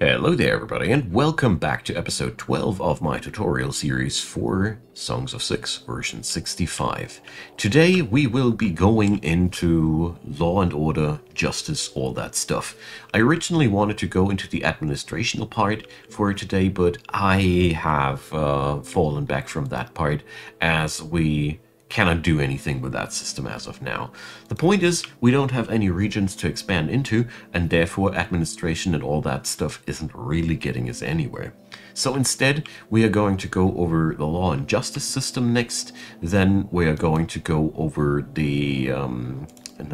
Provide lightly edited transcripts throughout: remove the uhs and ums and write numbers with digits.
Hello there everybody, and welcome back to episode 12 of my tutorial series for Songs of SYX version 65. Today we will be going into law and order, justice, all that stuff. I originally wanted to go into the administrational part for today, but I have fallen back from that part as we cannot do anything with that system as of now. The point is, we don't have any regions to expand into, and therefore administration and all that stuff isn't really getting us anywhere. So instead, we are going to go over the law and justice system next, then we are going to go over the in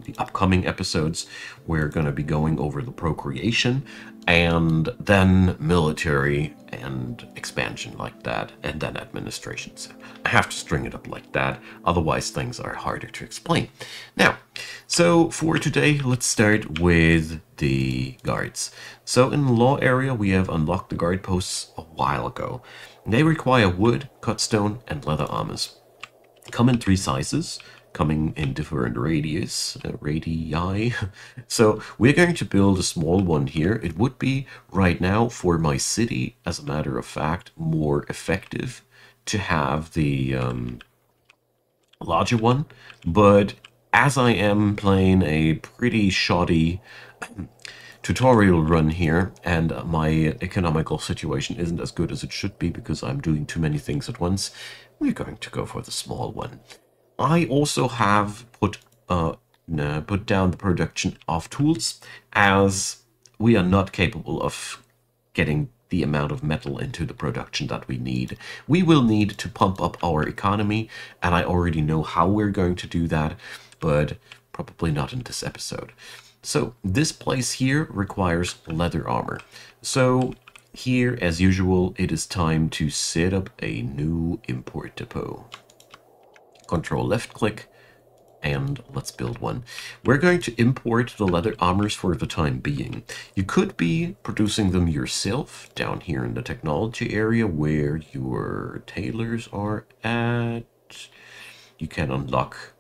the upcoming episodes, we're going to be going over the procreation, and then military and expansion like that, and then administration. So I have to string it up like that, otherwise things are harder to explain. Now, so for today, let's start with the guards. So in the law area, we have unlocked the guard posts a while ago. They require wood, cut stone, and leather armors. Come in 3 sizes, coming in different radii. So we're going to build a small one here. It would be right now for my city, as a matter of fact, more effective to have the larger one. But as I am playing a pretty shoddy tutorial run here, and my economical situation isn't as good as it should be because I'm doing too many things at once, we're going to go for the small one. I also have put down the production of tools, as we are not capable of getting the amount of metal into the production that we need. We will need to pump up our economy, and I already know how we're going to do that, but probably not in this episode. So this place here requires leather armor. So here, as usual, it is time to set up a new import depot. Control left click, and let's build one. We're going to import the leather armors for the time being. You could be producing them yourself down here in the technology area where your tailors are at. You can unlock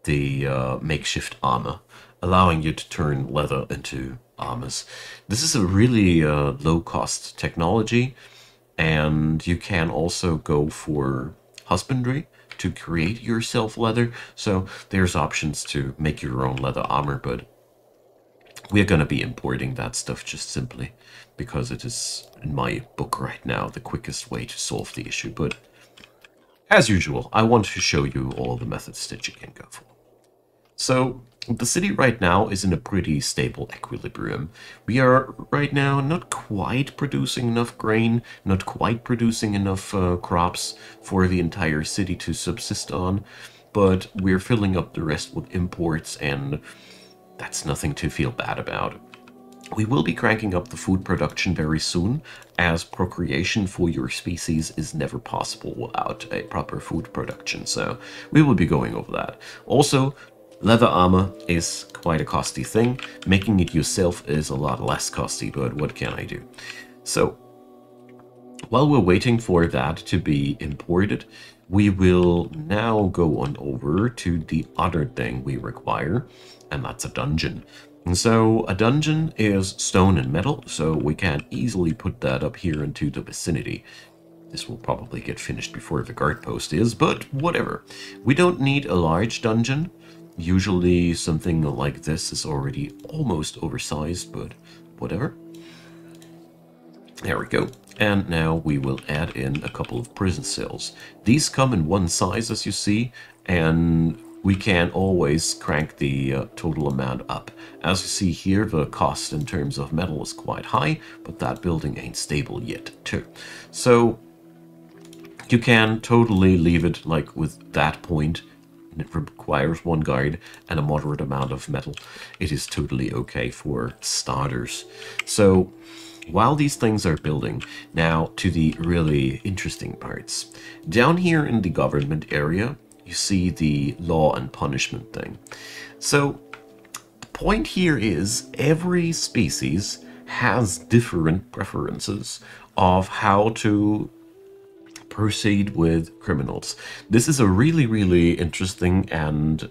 the makeshift armor, allowing you to turn leather into armors. This is a really low-cost technology, and you can also go for husbandry to create yourself leather. So there's options to make your own leather armor, but we're going to be importing that stuff just simply because it is, in my book right now, the quickest way to solve the issue. But as usual, I want to show you all the methods that you can go for. So the city right now is in a pretty stable equilibrium. We are right now not quite producing enough grain, not quite producing enough crops for the entire city to subsist on, but we're filling up the rest with imports, and that's nothing to feel bad about. We will be cranking up the food production very soon, as procreation for your species is never possible without a proper food production, so we will be going over that. Also, leather armor is quite a costly thing. Making it yourself is a lot less costly, but what can I do? So, while we're waiting for that to be imported, we will now go on over to the other thing we require, and that's a dungeon. And so a dungeon is stone and metal, so we can easily put that up here into the vicinity. This will probably get finished before the guard post is, but whatever. We don't need a large dungeon. Usually something like this is already almost oversized, but whatever. There we go. And now we will add in a couple of prison cells. These come in one size, as you see, and we can always crank the total amount up. As you see here, the cost in terms of metal is quite high, but that building ain't stable yet, too. So you can totally leave it like with that point. It requires 1 guard and a moderate amount of metal. It is totally okay for starters. So while these things are building, now to the really interesting parts. Down here in the government area, you see the law and punishment thing. So the point here is every species has different preferences of how to proceed with criminals. This is a really, really interesting and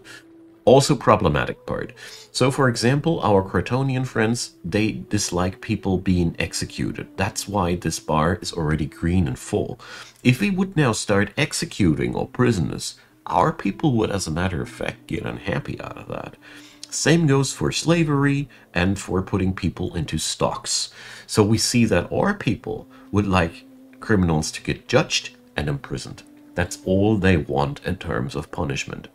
Also problematic part. So for example, our Crotonian friends, they dislike people being executed. That's why this bar is already green and full. If we would now start executing all prisoners, our people would, as a matter of fact, get unhappy out of that. Same goes for slavery and for putting people into stocks. So we see that our people would like criminals to get judged and imprisoned. That's all they want in terms of punishment.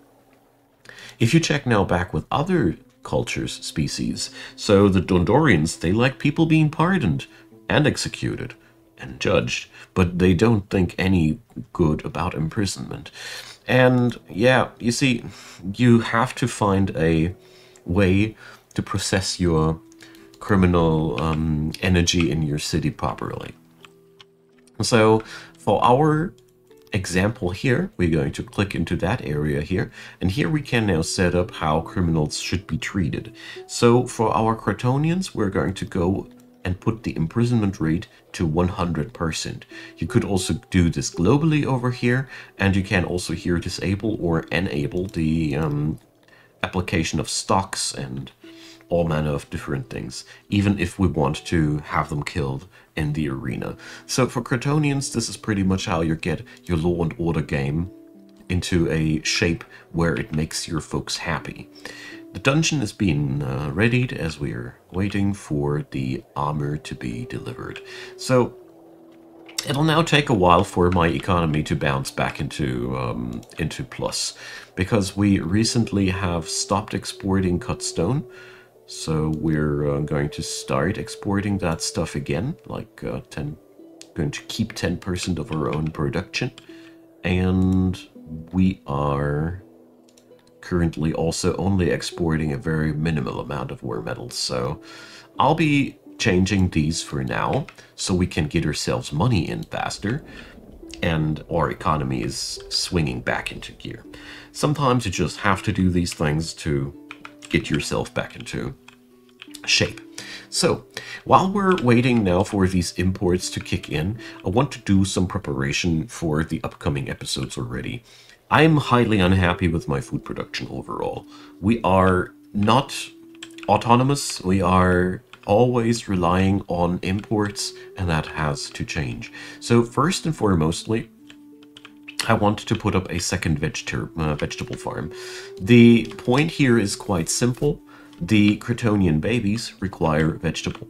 If you check now back with other cultures, species, so the Dondorians, they like people being pardoned and executed and judged, but they don't think any good about imprisonment. And yeah, you see, you have to find a way to process your criminal energy in your city properly. So for our example here, we're going to click into that area here, and here we can now set up how criminals should be treated. So for our Crotonians, we're going to go and put the imprisonment rate to 100%. You could also do this globally over here, and you can also here disable or enable the application of stocks and all manner of different things, even if we want to have them killed in the arena. So for Crotonians, this is pretty much how you get your law and order game into a shape where it makes your folks happy. The dungeon is being readied as we are waiting for the armor to be delivered. So it'll now take a while for my economy to bounce back into plus, because we recently have stopped exporting cut stone. So we're going to start exporting that stuff again, like going to keep 10% of our own production. And we are currently also only exporting a very minimal amount of war metals. So I'll be changing these for now, so we can get ourselves money in faster, and our economy is swinging back into gear. Sometimes you just have to do these things to get yourself back into shape. So while we're waiting now for these imports to kick in, I want to do some preparation for the upcoming episodes already. I'm highly unhappy with my food production overall. We are not autonomous. We are always relying on imports, and that has to change. So first and foremostly, I want to put up a second vegetable farm. The point here is quite simple. The Crotonian babies require vegetable.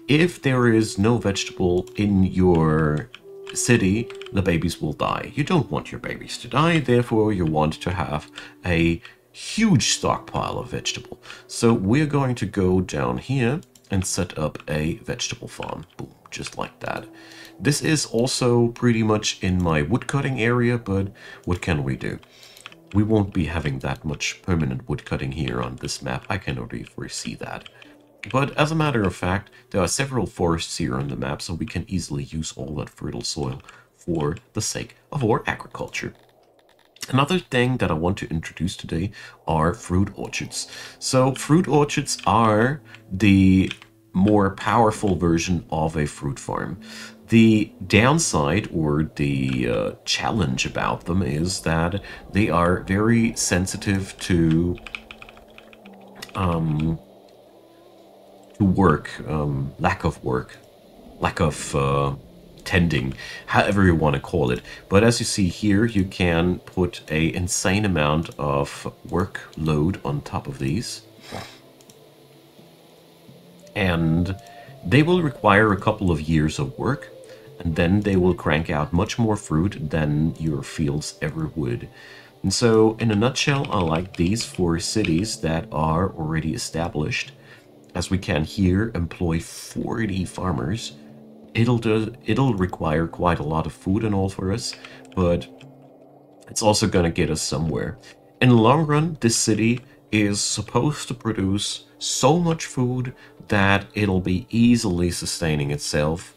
If there is no vegetable in your city, the babies will die. You don't want your babies to die, therefore you want to have a huge stockpile of vegetable. So we're going to go down here and set up a vegetable farm. Boom, just like that. This is also pretty much in my woodcutting area, but what can we do? We won't be having that much permanent woodcutting here on this map. I can already foresee that. But as a matter of fact, there are several forests here on the map, so we can easily use all that fertile soil for the sake of our agriculture. Another thing that I want to introduce today are fruit orchards. So fruit orchards are the more powerful version of a fruit farm. The downside or the challenge about them is that they are very sensitive to work, lack of tending, however you want to call it. But as you see here, you can put an insane amount of workload on top of these. And they will require a couple of years of work, and then they will crank out much more fruit than your fields ever would. And so, in a nutshell, I like these for cities that are already established. As we can here employ 40 farmers. It'll require quite a lot of food and all for us, but it's also going to get us somewhere. In the long run, this city is supposed to produce so much food that it'll be easily sustaining itself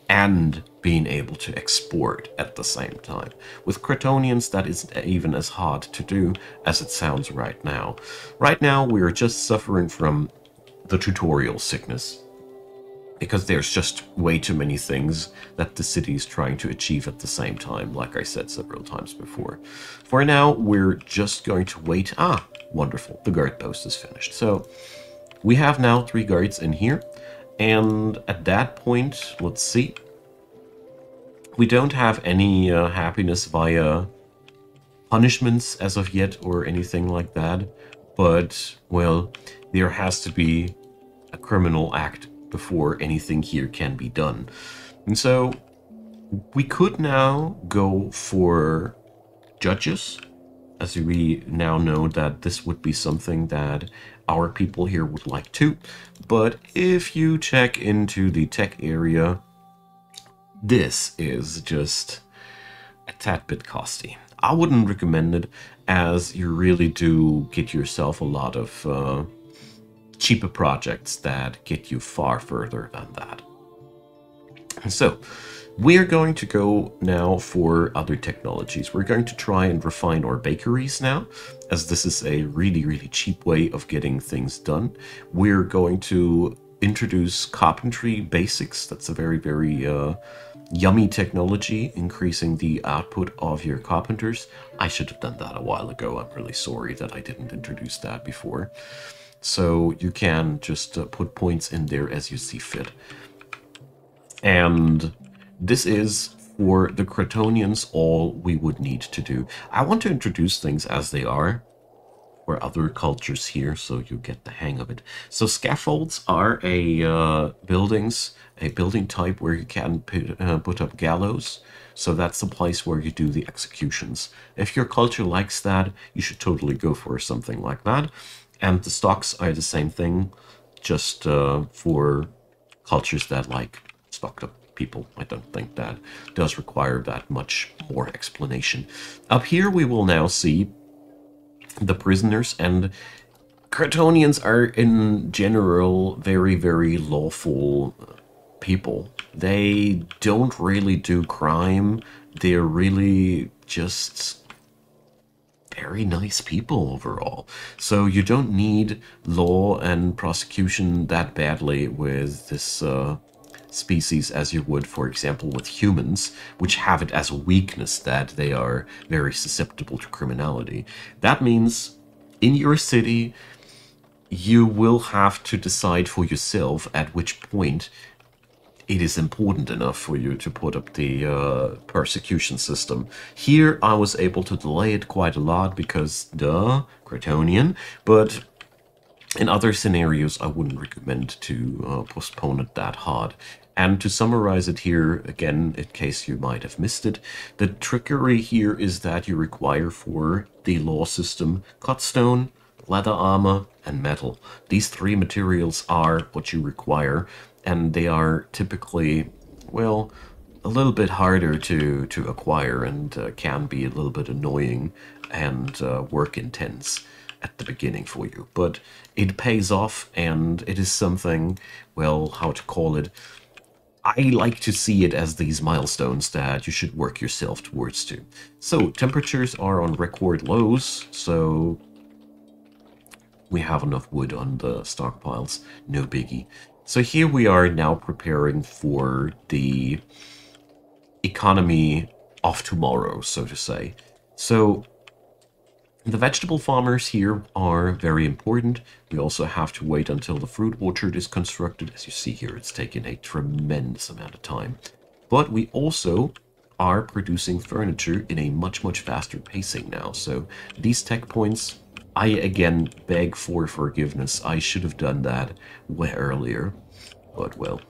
and being able to export at the same time. With Crotonians, that isn't even as hard to do as it sounds right now. Right now, we're just suffering from the tutorial sickness. because there's just way too many things that the city is trying to achieve at the same time, like I said several times before. For now, we're just going to wait. Ah, wonderful. The guard post is finished. So we have now 3 guards in here. And at that point, let's see. We don't have any happiness via punishments as of yet or anything like that. But, well, there has to be a criminal act before anything here can be done. And so we could now go for judges, as we now know that this would be something that our people here would like to. But if you check into the tech area, this is just a tad bit costly. I wouldn't recommend it, as you really do get yourself a lot of cheaper projects that get you far further than that. So we're going to go now for other technologies. We're going to try and refine our bakeries now, as this is a really, really cheap way of getting things done. We're going to introduce carpentry basics. That's a very, very yummy technology, increasing the output of your carpenters. I should have done that a while ago. I'm really sorry that I didn't introduce that before. So you can just put points in there as you see fit. And this is, for the Cretonians, all we would need to do. I want to introduce things as they are for other cultures here, so you get the hang of it. So scaffolds are a building type where you can put up gallows. So that's the place where you do the executions. If your culture likes that, you should totally go for something like that. And the stocks are the same thing, just for cultures that like stocked up people. I don't think that does require that much more explanation. Up here we will now see the prisoners, and Cretonians are in general very, very lawful people. They don't really do crime. They're really just very nice people overall. So you don't need law and prosecution that badly with this species as you would, for example, with humans, which have it as a weakness that they are very susceptible to criminality. That means in your city, you will have to decide for yourself at which point it is important enough for you to put up the persecution system. Here, I was able to delay it quite a lot because, duh, Cretonian, but in other scenarios, I wouldn't recommend to postpone it that hard. And to summarize it here, again, in case you might have missed it, the trickery here is that you require for the law system cut stone, leather armor, and metal. These 3 materials are what you require, and they are typically, well, a little bit harder to acquire and can be a little bit annoying and work intense at the beginning for you. But it pays off, and it is something, well, how to call it, I like to see it as these milestones that you should work yourself towards to. So temperatures are on record lows, so we have enough wood on the stockpiles, no biggie. So here we are now preparing for the economy of tomorrow, so to say. So the vegetable farmers here are very important. We also have to wait until the fruit orchard is constructed. As you see here, it's taken a tremendous amount of time. But we also are producing furniture in a much, much faster pacing now. So these tech points, I again beg for forgiveness. I should have done that way earlier, but well.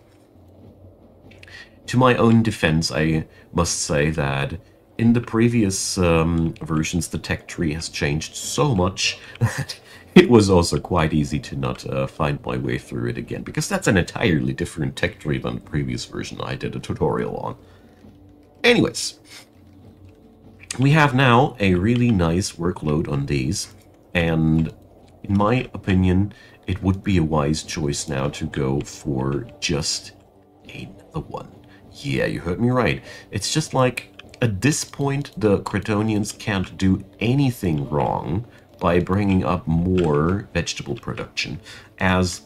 To my own defense, I must say that in the previous versions, the tech tree has changed so much that it was also quite easy to not find my way through it again, because that's an entirely different tech tree than the previous version I did a tutorial on. Anyways, we have now a really nice workload on these, and in my opinion, it would be a wise choice now to go for just another one. Yeah, you heard me right. It's just like, at this point, the Cretonians can't do anything wrong by bringing up more vegetable production, as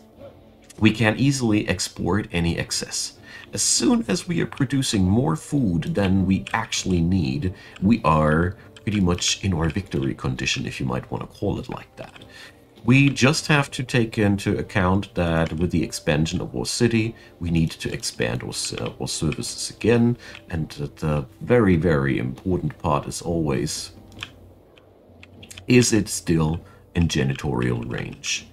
we can easily export any excess. As soon as we are producing more food than we actually need, we are pretty much in our victory condition, if you might want to call it like that. We just have to take into account that with the expansion of our city, we need to expand our services again, and the very, very important part is always, is it still in janitorial range?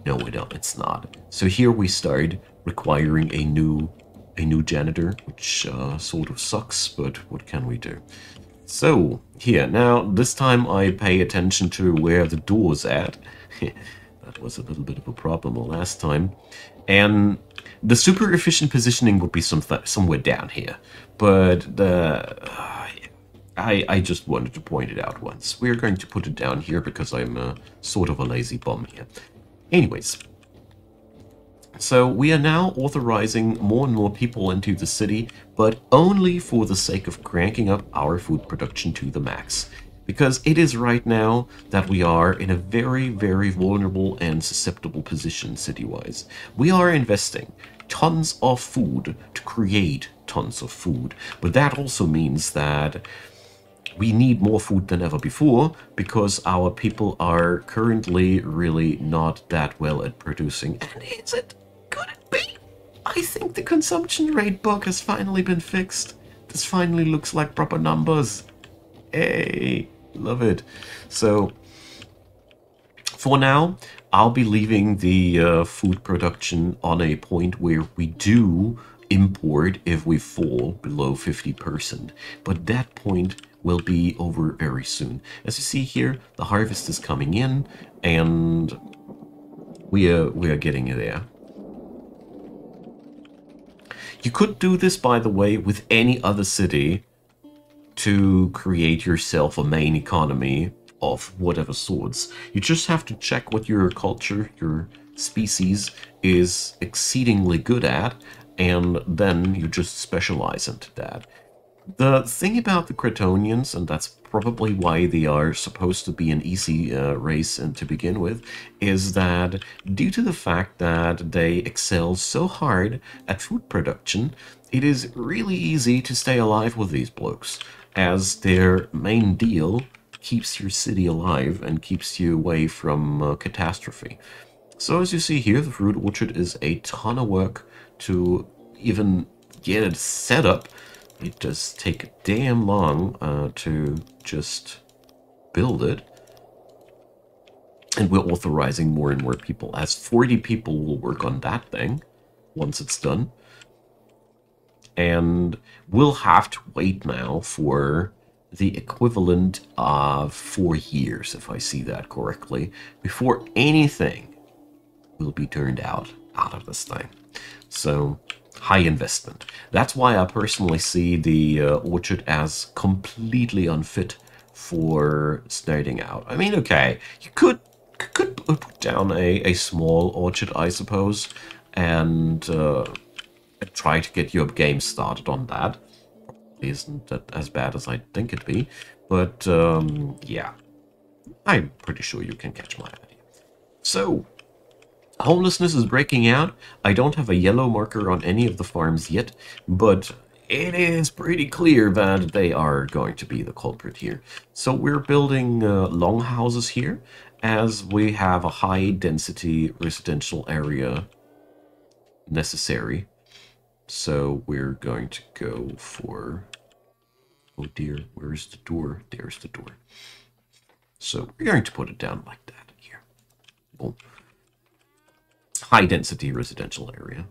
No, it's not. So here we start requiring a new janitor, which sort of sucks, but what can we do? So here, now this time I pay attention to where the door's at. That was a little bit of a problem the last time. And the super efficient positioning would be somewhere down here. But I just wanted to point it out once. We're going to put it down here because I'm sort of a lazy bum here. Anyways. So we are now authorizing more and more people into the city, but only for the sake of cranking up our food production to the max. Because it is right now that we are in a very, very vulnerable and susceptible position city-wise. We are investing tons of food to create tons of food, but that also means that we need more food than ever before because our people are currently really not that well at producing. And is it? Could it be? I think the consumption rate bug has finally been fixed. This finally looks like proper numbers. Hey, love it. So, for now, I'll be leaving the food production on a point where we do import if we fall below 50%. But that point will be over very soon. As you see here, the harvest is coming in, and we are getting there. You could do this, by the way, with any other city to create yourself a main economy of whatever sorts. You just have to check what your culture, your species, is exceedingly good at, and then you just specialize into that. The thing about the Cretonians, and that's probably why they are supposed to be an easy race and to begin with, is that due to the fact that they excel so hard at food production, it is really easy to stay alive with these blokes, as their main deal keeps your city alive and keeps you away from catastrophe. So as you see here, the fruit orchard is a ton of work to even get it set up. It does take damn long to just build it. And we're authorizing more and more people, as 40 people will work on that thing once it's done. And we'll have to wait now for the equivalent of 4 years, if I see that correctly, before anything will be turned out of this thing. So, high investment. That's why I personally see the orchard as completely unfit for starting out. I mean, okay, you could put down a small orchard, I suppose, and try to get your game started on that. Isn't that as bad as I think it'd be? But yeah, I'm pretty sure you can catch my idea. So, homelessness is breaking out. I don't have a yellow marker on any of the farms yet, but it is pretty clear that they are going to be the culprit here. So we're building longhouses here, as we have a high-density residential area necessary. So we're going to go for... Oh dear, where's the door? There's the door. So we're going to put it down like that here. Boom. High-density residential area.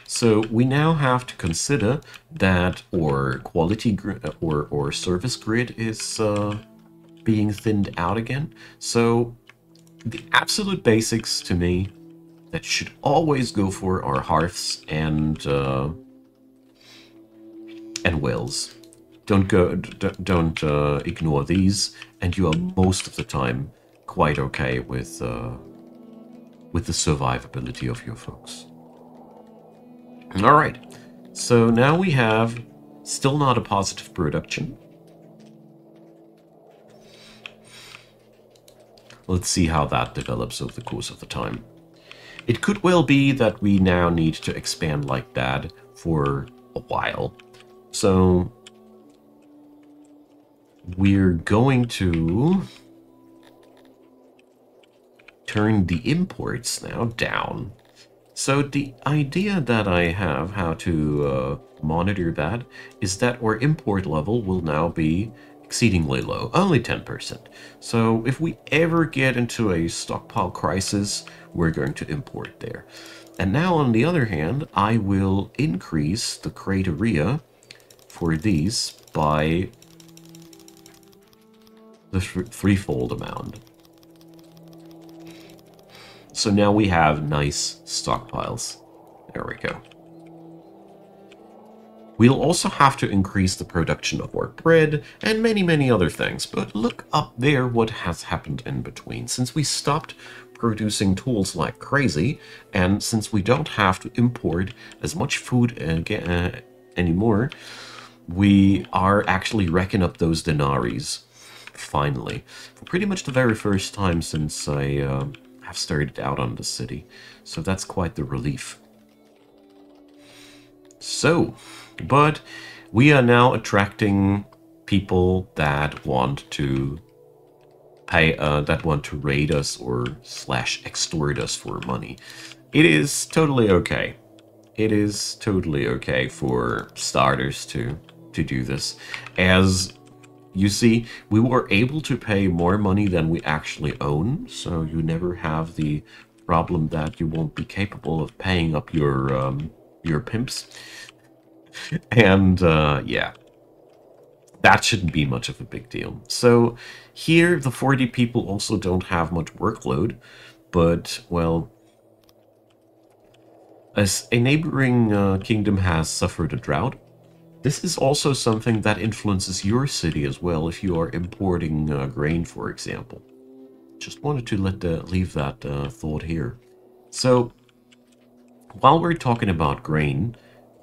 So we now have to consider that our quality grid or service grid is being thinned out again. So the absolute basics to me that should always go for are hearths and wells. Don't ignore these, and you are most of the time quite okay with the survivability of your folks. All right, so now we have still not a positive production. Let's see how that develops over the course of the time. It could well be that we now need to expand like that for a while. So we're going to turn the imports now down. So the idea that I have how to monitor that is that our import level will now be exceedingly low, only 10%. So if we ever get into a stockpile crisis, we're going to import there. And now on the other hand, I will increase the crate area for these by the threefold amount. So now we have nice stockpiles. There we go. We'll also have to increase the production of our bread and many other things. But look up there what has happened in between. Since we stopped producing tools like crazy, and since we don't have to import as much food anymore, we are actually racking up those denaries. Finally. For pretty much the very first time since I have started out on the city. So that's quite the relief. So, but we are now attracting people that want to pay, that want to raid us or / extort us for money. It is totally okay. It is totally okay for starters to do this. As you see, we were able to pay more money than we actually own, so you never have the problem that you won't be capable of paying up your pimps. And yeah, that shouldn't be much of a big deal. So here, the 40 people also don't have much workload, but, well, as a neighboring kingdom has suffered a drought, this is also something that influences your city as well if you are importing grain, for example. Just wanted to leave that thought here. So, while we're talking about grain,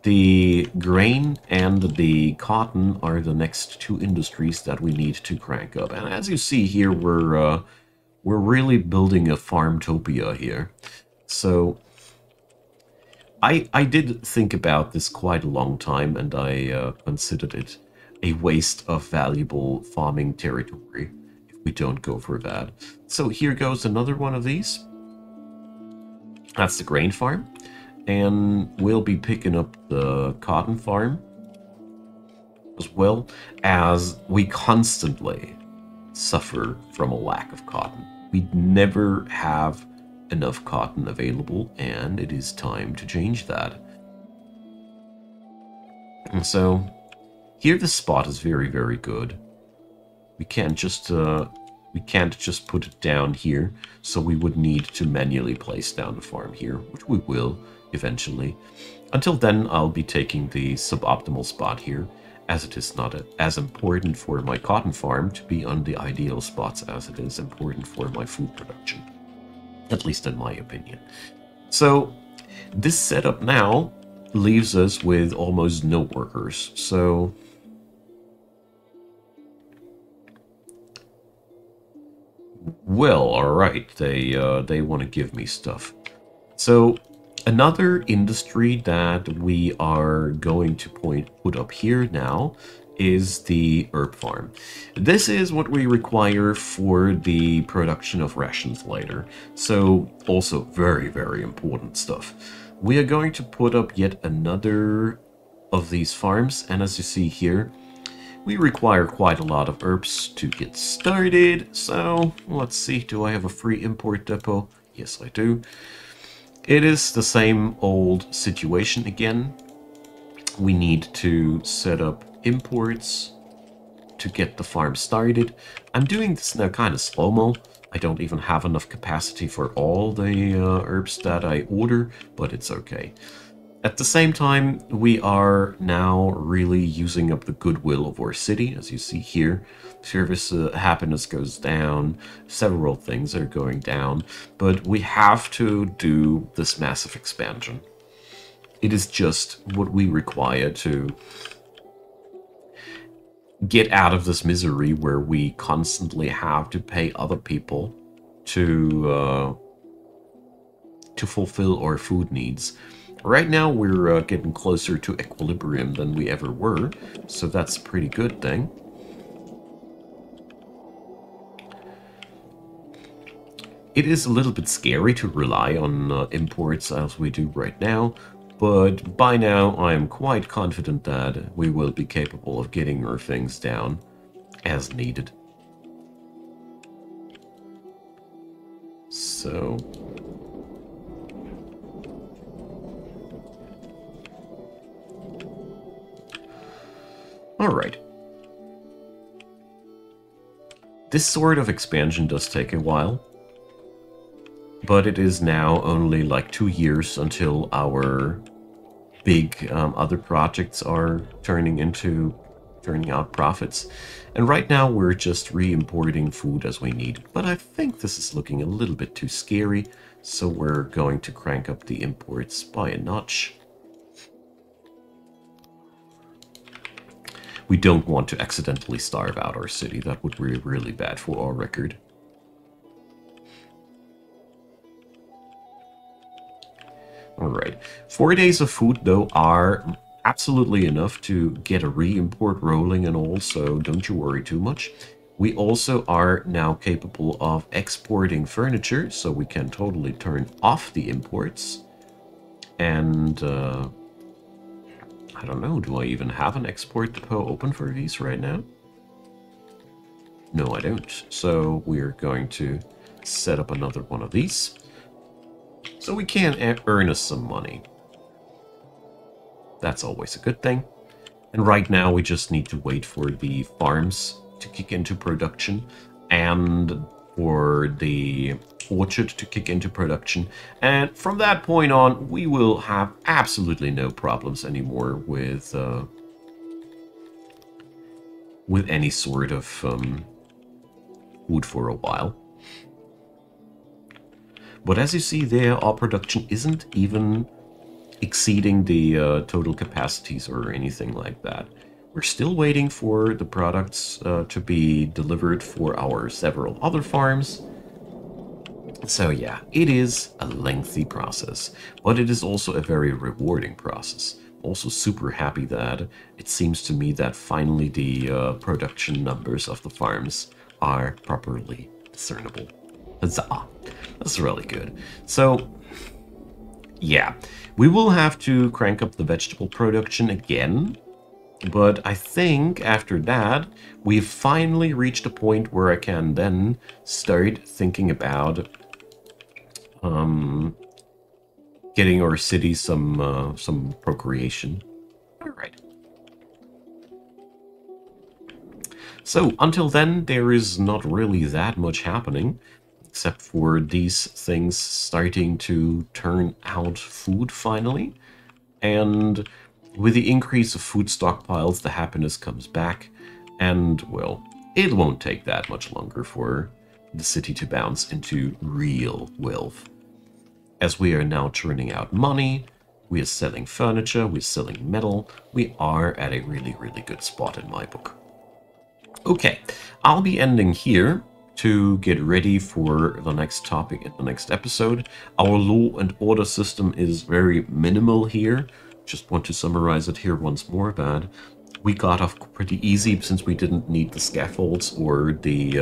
the grain and the cotton are the next two industries that we need to crank up. And as you see here, we're really building a farmtopia here. So I did think about this quite a long time, and I considered it a waste of valuable farming territory if we don't go for that. So here goes another one of these. That's the grain farm. And we'll be picking up the cotton farm as well, as we constantly suffer from a lack of cotton. We never have enough cotton available, and it is time to change that. And so here the spot is very good. We can't just put it down here, so we would need to manually place down the farm here, which we will eventually. Until then, I'll be taking the suboptimal spot here, as it is not as important for my cotton farm to be on the ideal spots as it is important for my food production. At least in my opinion. So, this setup now leaves us with almost no workers, so well, alright, they want to give me stuff. So, another industry that we are going to put up here now is the herb farm. This is what we require for the production of rations later. So, also very important stuff. We are going to put up yet another of these farms, and as you see here, we require quite a lot of herbs to get started. So, let's see, do I have a free import depot? Yes, I do. It is the same old situation again. We need to set up imports to get the farm started. I'm doing this now kind of slow-mo. I don't even have enough capacity for all the herbs that I order, but it's okay. At the same time, we are now really using up the goodwill of our city. As you see here, service happiness goes down, several things are going down, but we have to do this massive expansion. It is just what we require to get out of this misery where we constantly have to pay other people to fulfill our food needs. Right now we're getting closer to equilibrium than we ever were, so that's a pretty good thing. It is a little bit scary to rely on imports as we do right now, but by now I am quite confident that we will be capable of getting our things down as needed. So... Alright. This sort of expansion does take a while, but it is now only like 2 years until our big other projects are turning out profits. And right now we're just re-importing food as we need. But I think this is looking a little bit too scary, so we're going to crank up the imports by a notch. We don't want to accidentally starve out our city. That would be really bad for our record. Alright. 4 days of food, though, are absolutely enough to get a re-import rolling and all, so don't you worry too much. We also are now capable of exporting furniture, so we can totally turn off the imports. And, I don't know, do I even have an export depot open for these right now? No, I don't. So we're going to set up another one of these, so we can earn us some money. That's always a good thing. And right now we just need to wait for the farms to kick into production and for the orchard to kick into production. And from that point on, we will have absolutely no problems anymore with any sort of food for a while. But as you see there, our production isn't even exceeding the total capacities or anything like that. We're still waiting for the products to be delivered for our several other farms. So yeah, it is a lengthy process, but it is also a very rewarding process. Also super happy that it seems to me that finally the production numbers of the farms are properly discernible. Huzzah! That's really good. So, yeah, we will have to crank up the vegetable production again, but I think after that, we've finally reached a point where I can then start thinking about getting our city some procreation. All right. So until then, there is not really that much happening, except for these things starting to turn out food finally. And with the increase of food stockpiles, the happiness comes back. And, well, it won't take that much longer for the city to bounce into real wealth. As we are now churning out money, we are selling furniture, we're selling metal, we are at a really, really good spot in my book. Okay, I'll be ending here to get ready for the next topic in the next episode. Our law and order system is very minimal here. Just want to summarize it here once more, that we got off pretty easy since we didn't need the scaffolds or the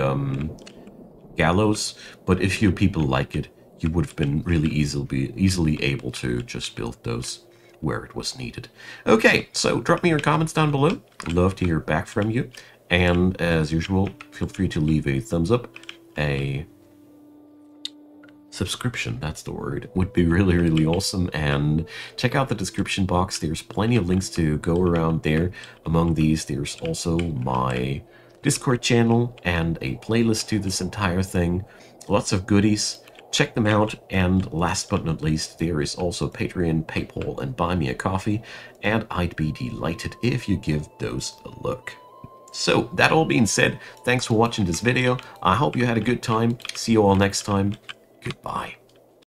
gallows. But if you people like it, you would have been really easily able to just build those where it was needed. Okay, so drop me your comments down below. I'd love to hear back from you. And as usual, feel free to leave a thumbs up, a subscription, that's the word, would be really, really awesome. And check out the description box. There's plenty of links to go around there. Among these, there's also my Discord channel and a playlist to this entire thing. Lots of goodies. Check them out. And last but not least, there is also Patreon, PayPal, and Buy Me a Coffee. And I'd be delighted if you give those a look. So, that all being said, thanks for watching this video. I hope you had a good time. See you all next time. Goodbye.